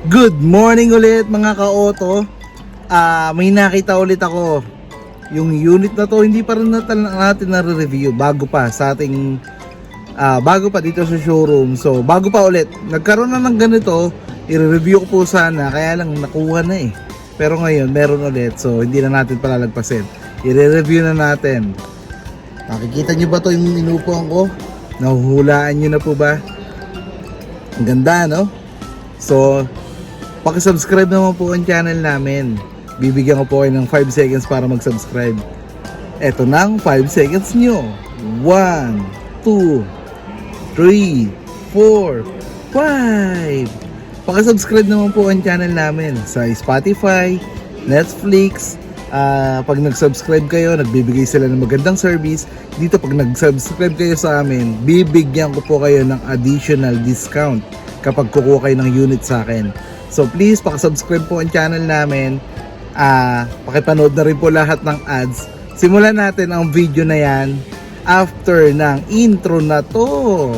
Good morning ulit mga ka-auto. May nakita ulit ako. Yung unit na to hindi pa rin natin na-review bago pa sa ating bago pa dito sa showroom. So bago pa ulit, nagkaroon na ng ganito, i-review ko po sana, kaya lang nakuha na eh. Pero ngayon meron ulit, so hindi na natin palalagpasin. I-review na natin. Nakikita nyo ba to yung inupuan ko? Nahuhulaan nyo na po ba? Ang ganda, no? So paki-subscribe naman po ang channel namin. Bibigyan ko po kayo ng 5 seconds para mag-subscribe. Eto nang 5 seconds nyo. 1, 2, 3, 4, 5. Paki-subscribe naman po ang channel namin sa Spotify, Netflix. Pag nag-subscribe kayo, nagbibigay sila ng magandang service. Dito pag nag-subscribe kayo sa amin, bibigyan ko po kayo ng additional discount kapag kukuha kayo ng unit sa akin. So please, paki-subscribe po ang channel namin. Pakipanood na rin po lahat ng ads. Simulan natin ang video na yan after ng intro na to.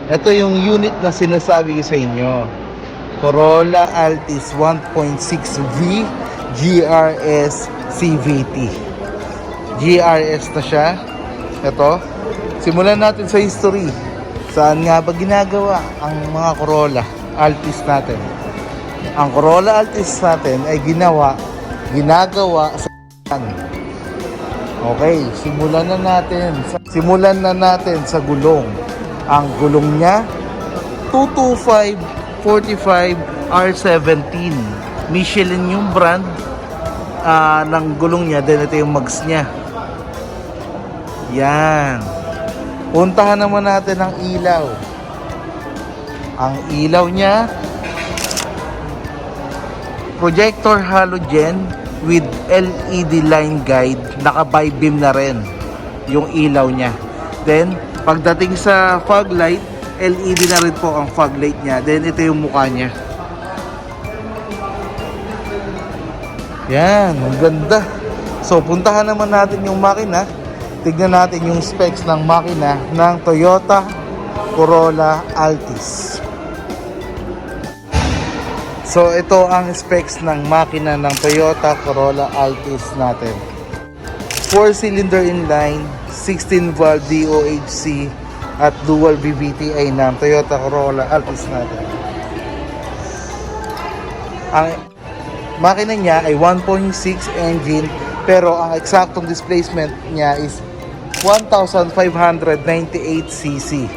Ito yung unit na sinasabi ko sa inyo. Corolla Altis 1.6V GRS CVT. GRS na siya. Ito. Simulan natin sa history. Saan nga ba ginagawa ang mga Corolla Altis natin? Ang Corolla Altis natin ay ginagawa sa Okay, simulan na natin sa gulong. Ang gulong niya 225/45 R17. Michelin yung brand ng gulong niya. Then ito yung mags niya. Yan. Puntahan naman natin ang ilaw. Ang ilaw niya projector halogen with LED line guide. Naka bi-beam na rin yung ilaw niya. Then pagdating sa fog light, LED na rin po ang fog light niya. Then ito yung mukha niya. Yan, ang ganda. So puntahan naman natin yung makina. Tignan natin yung specs ng makina ng Toyota Corolla Altis. So ito ang specs ng makina ng Toyota Corolla Altis natin. 4-cylinder inline, 16-valve DOHC at dual VVTi ng Toyota Corolla Altis natin. Ang makina niya ay 1.6 engine pero ang eksaktong displacement niya is 1,598cc.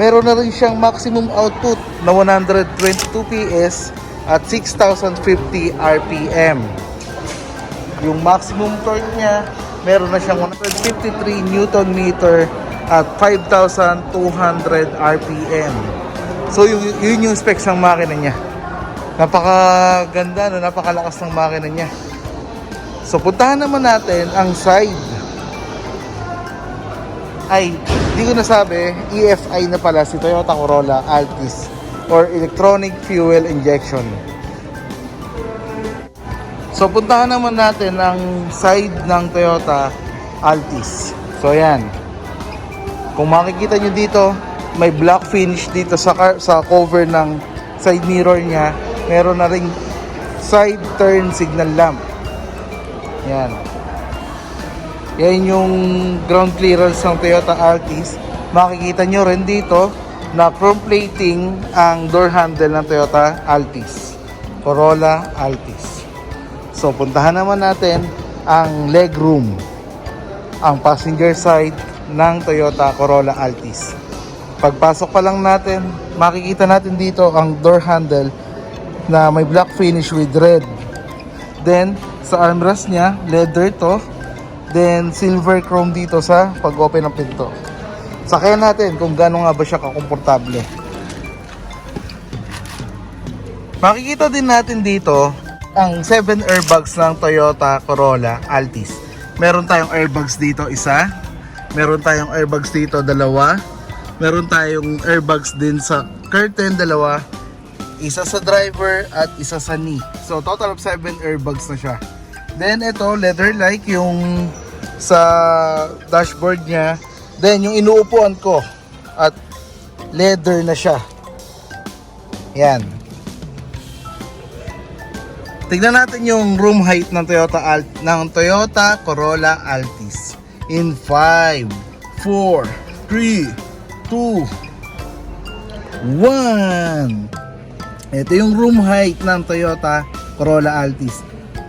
Meron na rin siyang maximum output na 122 PS at 6,050 RPM. Yung maximum torque niya, meron na siyang 153 Newton meter at 5,200 RPM. So yun yung specs ng makina niya. Napakaganda, no? Napakalakas ng makina niya. So puntahan naman natin ang side. Ay, hindi ko nasabi, EFI na pala si Toyota Corolla Altis or Electronic Fuel Injection. So puntahan naman natin ang side ng Toyota Altis. So yan. Kung makikita nyo dito, may black finish dito sa cover ng side mirror niya. Meron na ring side turn signal lamp. Yan. Yan yung ground clearance ng Toyota Altis. Makikita nyo rin dito na chrome plating ang door handle ng Toyota Altis. Corolla Altis. So puntahan naman natin ang leg room, ang passenger side ng Toyota Corolla Altis. Pagpasok pa lang natin, makikita natin dito ang door handle na may black finish with red. Then sa armrest niya, leather to. Then silver chrome dito sa pag-open ng pinto. Sakayan natin kung gaano nga ba siya kakomportable. Makikita din natin dito ang 7 airbags ng Toyota Corolla Altis. Meron tayong airbags dito, isa. Meron tayong airbags dito, dalawa. Meron tayong airbags din sa curtain, dalawa. Isa sa driver at isa sa knee. So total of 7 airbags na siya. Then ito, leather-like yung sa dashboard niya. Then yung inuupuan ko at leather na siya. Yan. Tignan natin yung room height ng Toyota Corolla Altis. In 5, 4, 3, 2, 1. Ito yung room height ng Toyota Corolla Altis.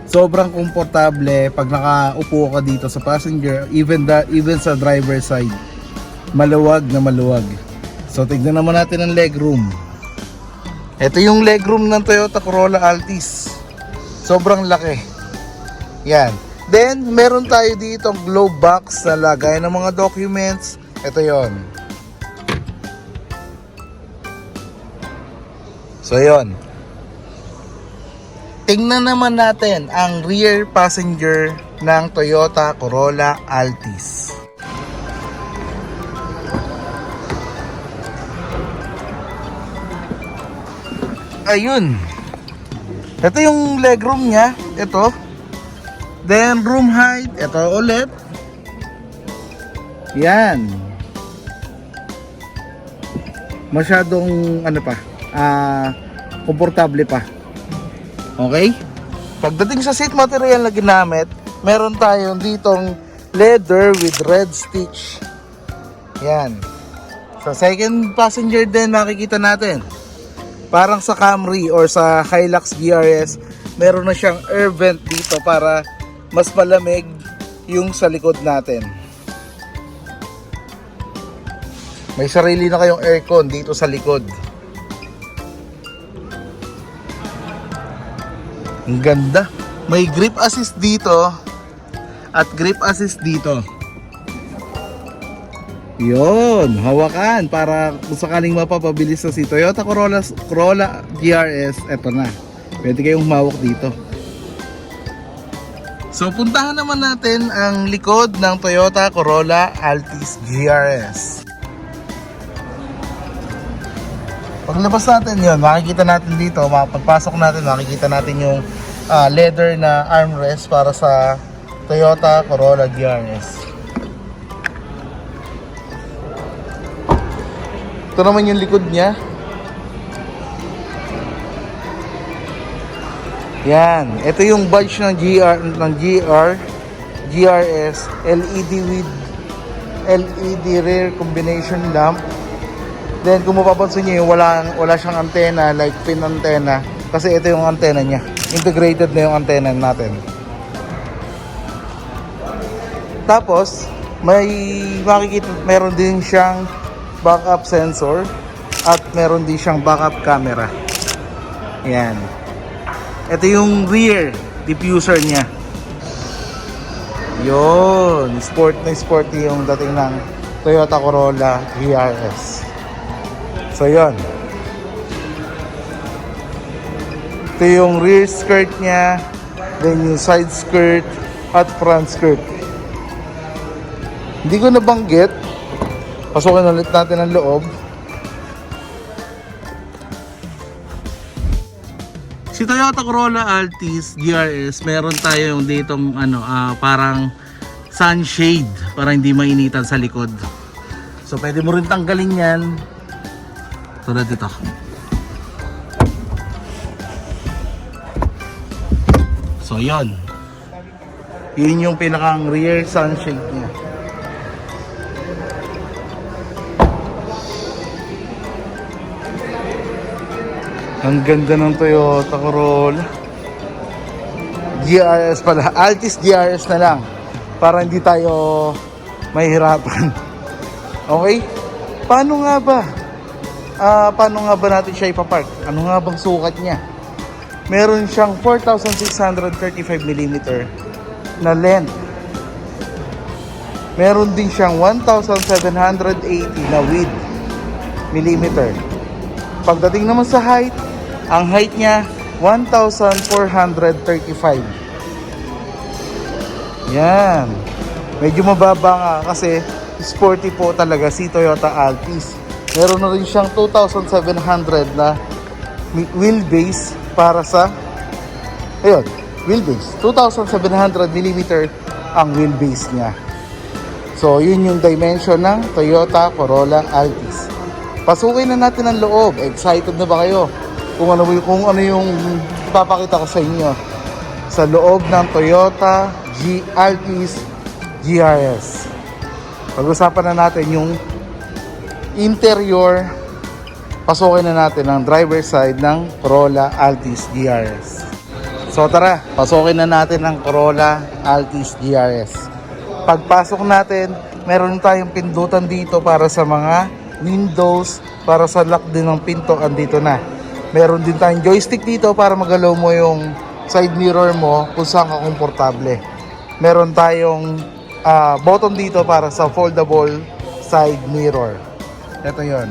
Sobrang komportable pag nakaupo ka dito sa passenger, even sa driver side. Maluwag na maluwag. So tignan naman natin ang legroom. Ito yung legroom ng Toyota Corolla Altis. Sobrang laki. Yan. Then meron tayo dito ang glove box na lagay ng mga documents. Ito yon. So yon. Tingnan naman natin ang rear passenger ng Toyota Corolla Altis. Ayun. Ito yung legroom niya. Ito. Then room height. Ito ulit. Yan. Masyadong komportable pa. Okay? Pagdating sa seat material na ginamit, meron tayong ditong leather with red stitch. Yan. Sa second passenger din makikita natin. Parang sa Camry or sa Hilux GRS, meron na siyang air vent dito para mas malamig yung sa likod natin. May sarili na kayong aircon dito sa likod. Ang ganda. May grip assist dito at grip assist dito. Yon, hawakan para kung sakaling mapapabilis na si Toyota Corolla GRS, eto na. Pwede kayong humawak dito. So puntahan naman natin ang likod ng Toyota Corolla Altis GRS. Paglabas natin yon, makikita natin dito, pagpasok natin makikita natin yung leather na armrest para sa Toyota Corolla GRS. Ito naman yung likod niya. Yan. Ito yung badge ng GRS LED with LED rear combination lamp. Then kung mapapansin nyo, wala siyang antenna like pin antenna kasi ito yung antenna niya. Integrated na yung antenna natin. Tapos may makikita, meron din siyang backup sensor at meron din siyang backup camera. Yan. Ito yung rear diffuser niya. Yun, sport na sporty yung dating ng Toyota Corolla GRS. So yun. Ito yung rear skirt niya, then yung side skirt at front skirt. Hindi ko nabanggit. Pasukin ulit natin ang loob. Si Toyota Corolla Altis GRS, meron tayo yung ditong parang sunshade para hindi mainitan sa likod. So pwede mo rin tanggalin yan. Tulad dito. So yon. Yun yung pinakang rear sunshade niya. Ang ganda ng Toyota Corolla GRS pala, Altis GRS na lang para hindi tayo mahihirapan. Okay? Paano nga ba natin siya ipapark? Ano nga bang sukat niya? Meron siyang 4,635mm na length. Meron din siyang 1,780 na width millimeter. Pagdating naman sa height, ang height niya 1,435. Yan. Medyo mababa nga kasi sporty po talaga si Toyota Altis. Meron na rin siyang 2,700 na wheelbase para sa wheelbase. 2,700mm ang wheelbase niya. So, yun yung dimension ng Toyota Corolla Altis. Pasukin na natin ang loob. Excited na ba kayo? Kung ano yung ipapakita ko sa inyo sa loob ng Toyota Altis GRS. Pag-usapan na natin yung interior. Pasukin na natin ang driver side ng Corolla Altis GRS. So tara, pasukin na natin ang Corolla Altis GRS. Pagpasok natin, meron tayong pindutan dito para sa mga windows, para sa lock din ng pinto, andito na. Meron din tayong joystick dito para magalaw mo yung side mirror mo kung saan ka komportable. Meron tayong button dito para sa foldable side mirror. Ito yon.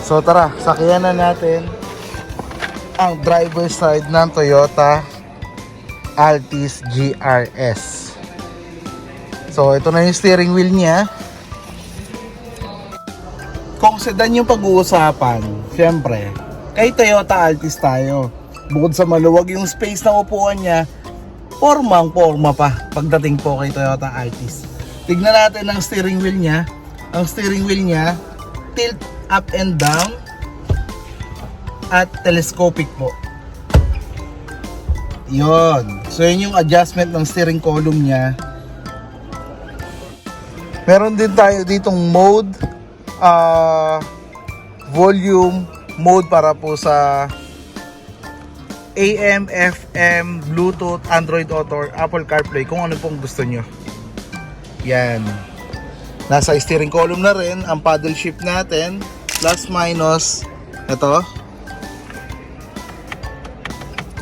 So tara, sakyan na natin ang driver side ng Toyota Altis GRS. So ito na yung steering wheel niya. Kung sedan yung pag-uusapan, syempre, kay Toyota Altis tayo. Bukod sa maluwag yung space ng upuan niya, porma pa pagdating po kay Toyota Altis. Tignan natin ang steering wheel niya. Ang steering wheel niya, tilt up and down at telescopic po. Yon. So yun yung adjustment ng steering column niya. Meron din tayo ditong mode, volume mode para po sa AM, FM, Bluetooth, Android Auto, Apple CarPlay, kung ano pong gusto nyo. Yan. Nasa steering column na rin ang paddle shift natin, plus minus. Ito.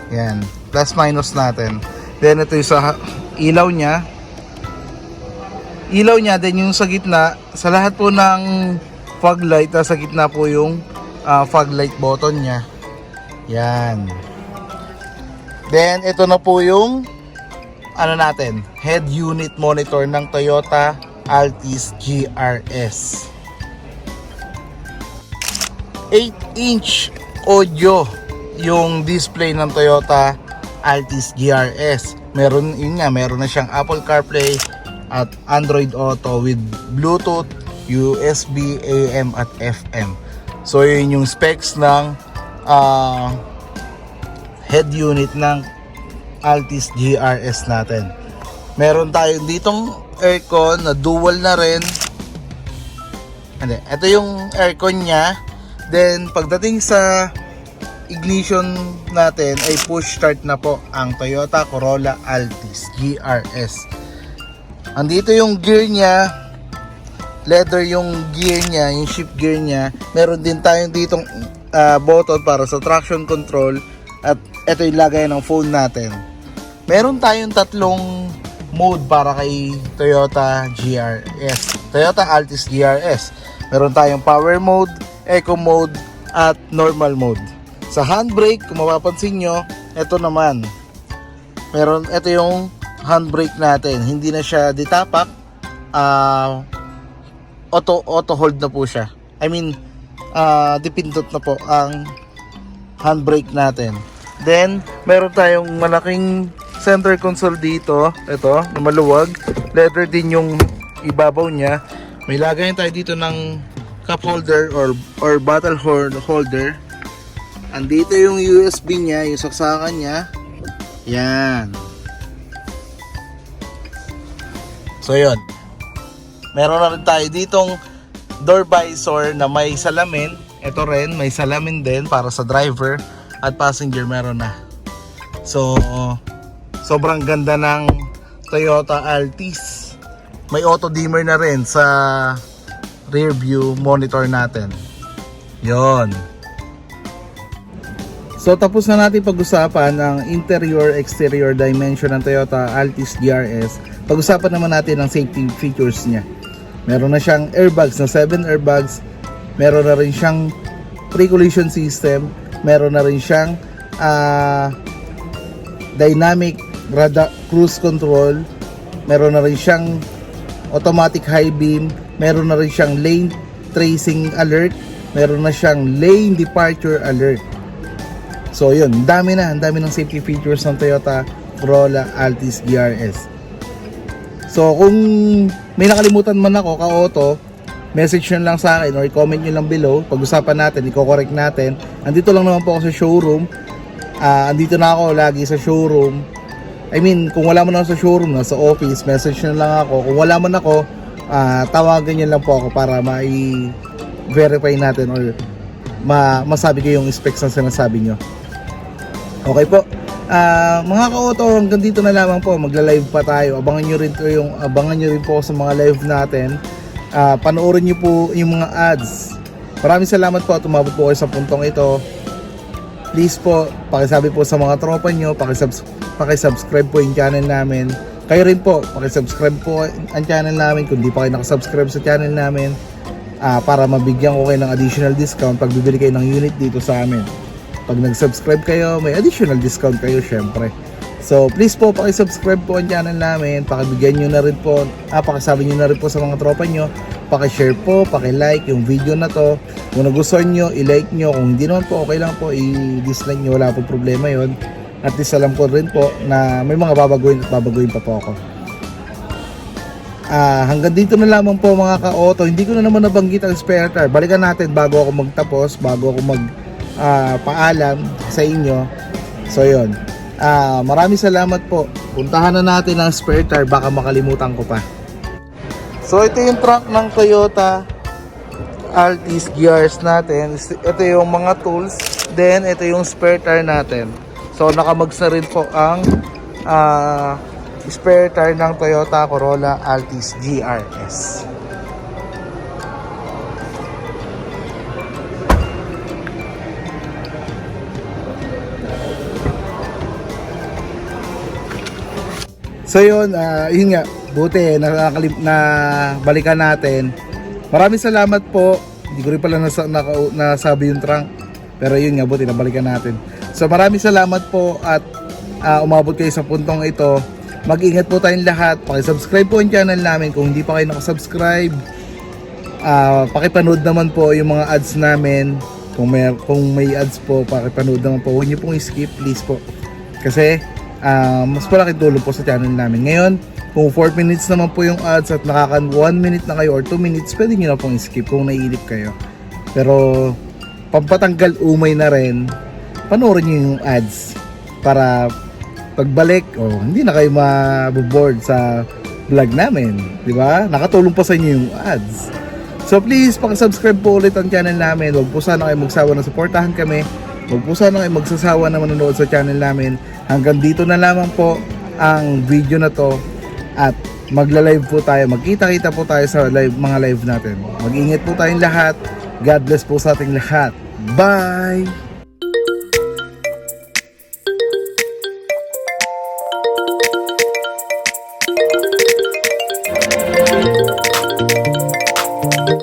Yan. Plus minus natin. Then ito yung sa ilaw niya. Ilaw niya din yung sa gitna. Sa lahat po ng fog light, sa gitna po yung fog light button niya. Yan. Then ito na po yung natin, head unit monitor ng Toyota Altis GRS. 8-inch audio yung display ng Toyota Altis GRS. Meron na siyang Apple CarPlay at Android Auto with Bluetooth, USB, AM at FM. So yun yung specs ng head unit ng Altis GRS natin. Meron tayo ditong aircon na dual na rin. Ito yung aircon niya. Then pagdating sa ignition natin ay push start na po ang Toyota Corolla Altis GRS. Andito yung gear niya, leather yung gear niya, yung shift gear niya. Meron din tayong ditong button para sa traction control, at ito yung lagay ng phone natin. Meron tayong tatlong mode para kay Toyota GRS, Toyota Altis GRS. Meron tayong power mode, eco mode, at normal mode. Sa handbrake, kung mapapansin nyo, ito naman. Ito yung handbrake natin. Hindi na siya ditapak. Auto hold na po siya. I mean, dipindot na po ang handbrake natin. Then, meron tayong malaking center console dito. Ito, na maluwag. Leather din yung ibabaw niya. May lagay tayo dito ng cup holder or bottle holder. Andito yung USB niya, yung saksakan niya. Yan. So yun. Meron na rin tayo ditong door visor na may salamin. Ito rin, may salamin din para sa driver at passenger, meron na. So, sobrang ganda ng Toyota Altis. May auto dimmer na rin sa rear view monitor natin. Yon. So tapos na natin pag-usapan ang interior exterior dimension ng Toyota Altis GRS. Pag-usapan naman natin ang safety features niya. Meron na siyang airbags na 7 airbags. Meron na rin siyang pre-collision system. Meron na rin siyang dynamic radar cruise control. Meron na rin siyang automatic high beam, meron na rin siyang lane tracing alert, meron na siyang lane departure alert. So yun, ang dami ng safety features ng Toyota Corolla Altis GRS. So kung may nakalimutan man ako ka-auto, message nyo lang sa akin or comment nyo lang below. Pag-usapan natin, i-correct natin. Andito lang naman po ako sa showroom. Andito na ako lagi sa showroom. I mean, kung wala man ako sa showroom, nasa office, message nyo lang ako. Kung wala man ako, tawagan nyo lang po ako para ma-verify natin or masabi ko yung specs na sinasabi nyo. Okay po. Mga ka-auto, hanggang dito na lamang po. Magla-live pa tayo. Abangan nyo rin po sa mga live natin. Panoorin nyo po yung mga ads. Maraming salamat po at umabot po kayo sa puntong ito. Please po, pakisabi po sa mga tropa nyo, pakisubscribe po yung channel namin. Kayo rin po, pakisubscribe po ang channel namin kung di pa kayo nakasubscribe sa channel namin, para mabigyan ko kayo ng additional discount pag bibili kayo ng unit dito sa amin. Pag nag-subscribe kayo, may additional discount kayo syempre. So please po, pakisubscribe po ang channel namin, pakibigyan nyo na rin po, pakisabi nyo na rin po sa mga tropa nyo, pakishare po, pakilike yung video na to. Kung nagustuhan nyo, i-like nyo. Kung hindi naman po, okay lang po, i-dislike nyo, wala po problema yon. At least alam ko rin po na may mga babaguhin at babaguhin pa po ako. Hanggang dito na lamang po mga ka-auto. Hindi ko na naman nabanggit ang spare tire. Balikan natin bago ako magtapos, bago ako paalam sa inyo. So yon. Maraming salamat po. Puntahan na natin ang spare tire, baka makalimutan ko pa. So ito yung truck ng Toyota Altis GRS natin. Ito yung mga tools. Then ito yung spare tire natin. So nakamags na rin po ang spare tire ng Toyota Corolla Altis GRS. So yun nga, buti na balikan natin. Maraming salamat po. Hindi ko rin pala nasabi yung trunk, pero yun nga, buti na balikan natin. So maraming salamat po at umabot kayo sa puntong ito. Mag-ingat po tayong lahat. Paki-subscribe po ang channel namin kung hindi pa kayo nakasubscribe. Pakipanood naman po yung mga ads namin. Kung may ads po, pakipanood naman po. Huwag niyo pong skip, please po. Kasi mas malaking tulong po sa channel namin. Ngayon, kung 4 minutes naman po yung ads at nakaka 1 minute na kayo or 2 minutes, pwede nyo na pong skip kung naiinip kayo. Pero pampatanggal umay na rin, panoorin nyo yung ads. para pagbalik, hindi na kayo maboboard sa vlog namin, di ba? Nakatulong pa sa inyo yung ads. So please, paki-subscribe po ulit ang channel namin. Huwag po sana kayo magsawa na suportahan kami. Huwag po sana kayo magsasawa na manonood sa channel namin. Hanggang dito na lamang po ang video na to. At magla-live po tayo. Magkita-kita po tayo sa mga live natin. Mag-ingat po tayong lahat. God bless po sa ating lahat. Bye!